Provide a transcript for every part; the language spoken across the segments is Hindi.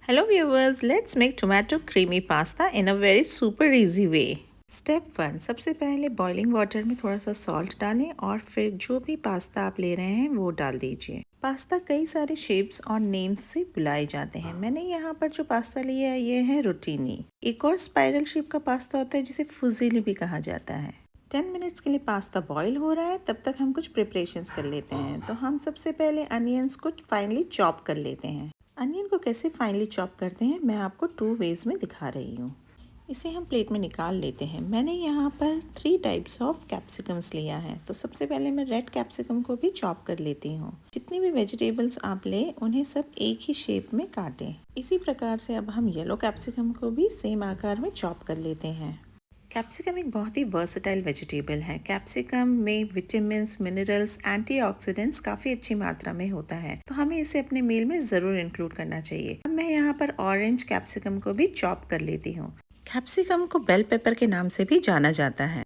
Hello viewers, let's make tomato creamy pasta in a very super easy way. Step 1, सबसे पहले बॉइलिंग वाटर में थोड़ा सा सॉल्ट डालें और फिर जो भी पास्ता आप ले रहे हैं वो डाल दीजिए। पास्ता कई सारे शेप्स और नेम्स से बुलाए जाते हैं। मैंने यहाँ पर जो पास्ता लिया है ये है रोटीनी। एक और स्पाइरल शेप का पास्ता होता है जिसे फुजीली भी कहा जाता है। 10 मिनट्स के लिए पास्ता बॉईल हो रहा है, तब तक हम कुछ प्रिपरेशंस कर लेते हैं। तो हम सबसे पहले अनियंस को फाइनली चॉप कर लेते हैं। अनियन को कैसे फाइनली चॉप करते हैं मैं आपको 2 वेज में दिखा रही हूँ। इसे हम प्लेट में निकाल लेते हैं। मैंने यहाँ पर 3 टाइप्स ऑफ कैप्सिकम्स लिया है। तो सबसे पहले मैं रेड कैप्सिकम को भी चॉप कर लेती हूँ। जितनी भी वेजिटेबल्स आप लें उन्हें सब एक ही शेप में काटें। इसी प्रकार से अब हम येलो कैप्सिकम को भी सेम आकार में चॉप कर लेते हैं। कैप्सिकम एक बहुत ही वर्सटाइल वेजिटेबल है। कैप्सिकम में विटामिन्स, मिनरल्स, एंटीऑक्सीडेंट्स काफ़ी अच्छी मात्रा में होता है, तो हमें इसे अपने मील में ज़रूर इंक्लूड करना चाहिए। अब मैं यहाँ पर ऑरेंज कैप्सिकम को भी चॉप कर लेती हूँ। कैप्सिकम को बेल पेपर के नाम से भी जाना जाता है।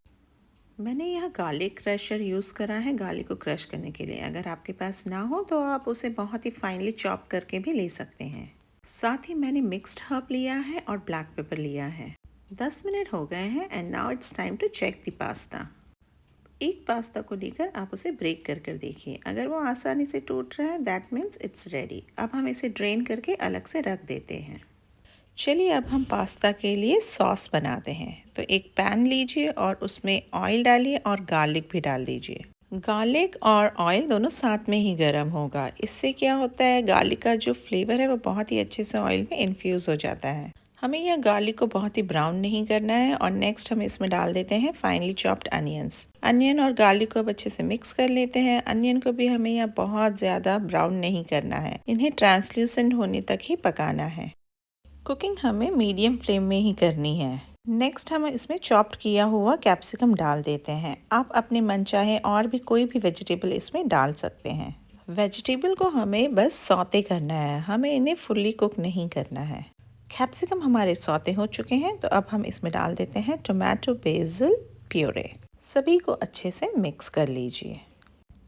मैंने यहाँ गार्लिक क्रशर यूज़ करा है गार्लिक को क्रश करने के लिए। अगर आपके पास ना हो तो आप उसे बहुत ही फाइनली चॉप करके भी ले सकते हैं। साथ ही मैंने मिक्स्ड हर्ब लिया है और ब्लैक पेपर लिया है। 10 मिनट हो गए हैं and now it's time to check the pasta. एक पास्ता को लेकर आप उसे ब्रेक कर देखिए। अगर वो आसानी से टूट रहा है दैट मीन्स इट्स रेडी। अब हम इसे ड्रेन करके अलग से रख देते हैं। चलिए अब हम पास्ता के लिए सॉस बनाते हैं। तो एक पैन लीजिए और उसमें ऑयल डालिए और गार्लिक भी डाल दीजिए। गार्लिक और ऑयल दोनों साथ में ही गर्म होगा। इससे क्या होता है, गार्लिक का जो फ्लेवर है वो बहुत ही अच्छे से ऑयल में इन्फ्यूज़ हो जाता है। हमें यह गार्लिक को बहुत ही ब्राउन नहीं करना है। और नेक्स्ट हम इसमें डाल देते हैं फाइनली चॉप्ड अनियंस। अनियन और गार्लिक को अब अच्छे से मिक्स कर लेते हैं। अनियन को भी हमें यहाँ बहुत ज़्यादा ब्राउन नहीं करना है, इन्हें ट्रांसल्यूसेंट होने तक ही पकाना है। कुकिंग हमें मीडियम फ्लेम में ही करनी है। नेक्स्ट हम इसमें चॉप्ड किया हुआ कैप्सिकम डाल देते हैं। आप अपने मन चाहे और भी कोई भी वेजिटेबल इसमें डाल सकते हैं। वेजिटेबल को हमें बस सौते करना है, हमें इन्हें फुल्ली कुक नहीं करना है। कैप्सिकम हमारे सौते हो चुके हैं, तो अब हम इसमें डाल देते हैं टोमेटो बेसिल प्यूरे। सभी को अच्छे से मिक्स कर लीजिए।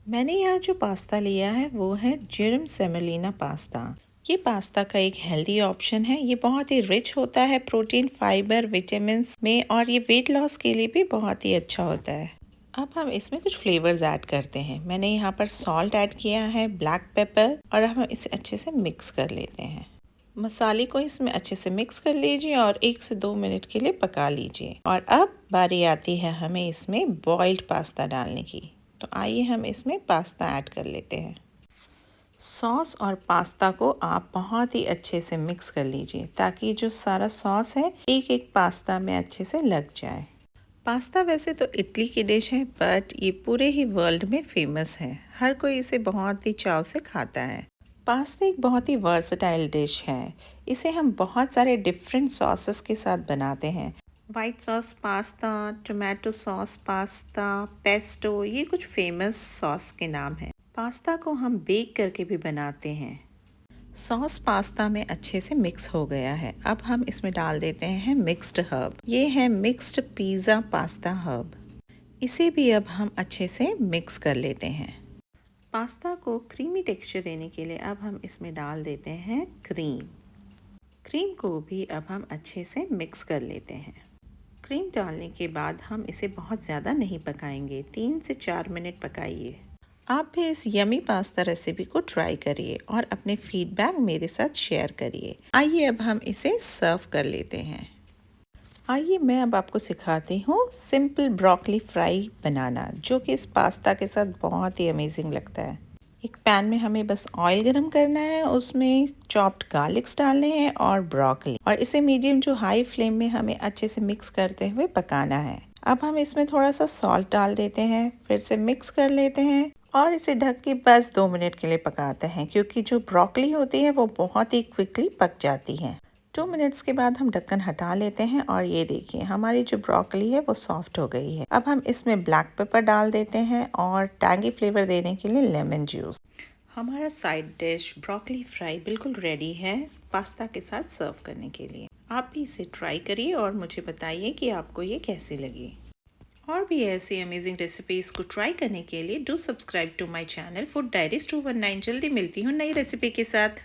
मैंने यहाँ जो पास्ता लिया है वो है जिरम सेमोलिना पास्ता। ये पास्ता का एक हेल्दी ऑप्शन है। ये बहुत ही रिच होता है प्रोटीन, फाइबर, विटामिन में, और ये वेट लॉस के लिए भी बहुत ही अच्छा होता है। अब हम इसमें कुछ फ्लेवर्स ऐड करते हैं। मैंने यहाँ पर सॉल्ट ऐड किया है, ब्लैक पेपर, और अब हम इसे अच्छे से मिक्स कर लेते हैं। मसाले को इसमें अच्छे से मिक्स कर लीजिए और 1 से 2 मिनट के लिए पका लीजिए। और अब बारी आती है हमें इसमें बॉइल्ड पास्ता डालने की। तो आइए हम इसमें पास्ता ऐड कर लेते हैं। सॉस और पास्ता को आप बहुत ही अच्छे से मिक्स कर लीजिए ताकि जो सारा सॉस है एक एक पास्ता में अच्छे से लग जाए। पास्ता वैसे तो इटली की डिश है, बट ये पूरे ही वर्ल्ड में फेमस है। हर कोई इसे बहुत ही चाव से खाता है। पास्ता एक बहुत ही वर्सटाइल डिश है। इसे हम बहुत सारे डिफरेंट सॉसेस के साथ बनाते हैं। White sauce pasta, tomato sauce pasta, pesto, ये कुछ फेमस सॉस के नाम हैं। पास्ता को हम बेक करके भी बनाते हैं। सॉस पास्ता में अच्छे से मिक्स हो गया है। अब हम इसमें डाल देते हैं मिक्स्ड हर्ब। ये है मिक्स्ड पिज़्ज़ा पास्ता हर्ब। इसे भी अब हम अच्छे से मिक्स कर लेते हैं। पास्ता को क्रीमी टेक्सचर देने के लिए अब हम इसमें डाल देते हैं क्रीम। क्रीम को भी अब हम अच्छे से मिक्स कर लेते हैं। क्रीम डालने के बाद हम इसे बहुत ज़्यादा नहीं पकाएंगे, 3 से 4 मिनट पकाइए। आप भी इस यमी पास्ता रेसिपी को ट्राई करिए और अपने फीडबैक मेरे साथ शेयर करिए। आइए अब हम इसे सर्व कर लेते हैं। आइए मैं अब आपको सिखाती हूँ सिंपल ब्रोकली फ्राई बनाना, जो कि इस पास्ता के साथ बहुत ही अमेजिंग लगता है। एक पैन में हमें बस ऑयल गरम करना है, उसमें चॉप्ड गार्लिक्स डालने हैं और ब्रोकली, और इसे मीडियम टू हाई फ्लेम में हमें अच्छे से मिक्स करते हुए पकाना है। अब हम इसमें थोड़ा सा सॉल्ट डाल देते हैं, फिर से मिक्स कर लेते हैं और इसे ढक के बस 2 मिनट के लिए पकाते हैं, क्योंकि जो ब्रोकली होती है वो बहुत ही क्विकली पक जाती है। 2 मिनट्स के बाद हम ढक्कन हटा लेते हैं और ये देखिए हमारी जो ब्रोकली है वो सॉफ्ट हो गई है। अब हम इसमें ब्लैक पेपर डाल देते हैं और टैंगी फ्लेवर देने के लिए लेमन जूस। हमारा साइड डिश ब्रोकली फ्राई बिल्कुल रेडी है पास्ता के साथ सर्व करने के लिए। आप भी इसे ट्राई करिए और मुझे बताइए कि आपको ये कैसी लगी। और भी ऐसी अमेजिंग रेसिपीज़ को ट्राई करने के लिए do subscribe to my channel food diaries 219। जल्दी मिलती हूँ नई रेसिपी के साथ।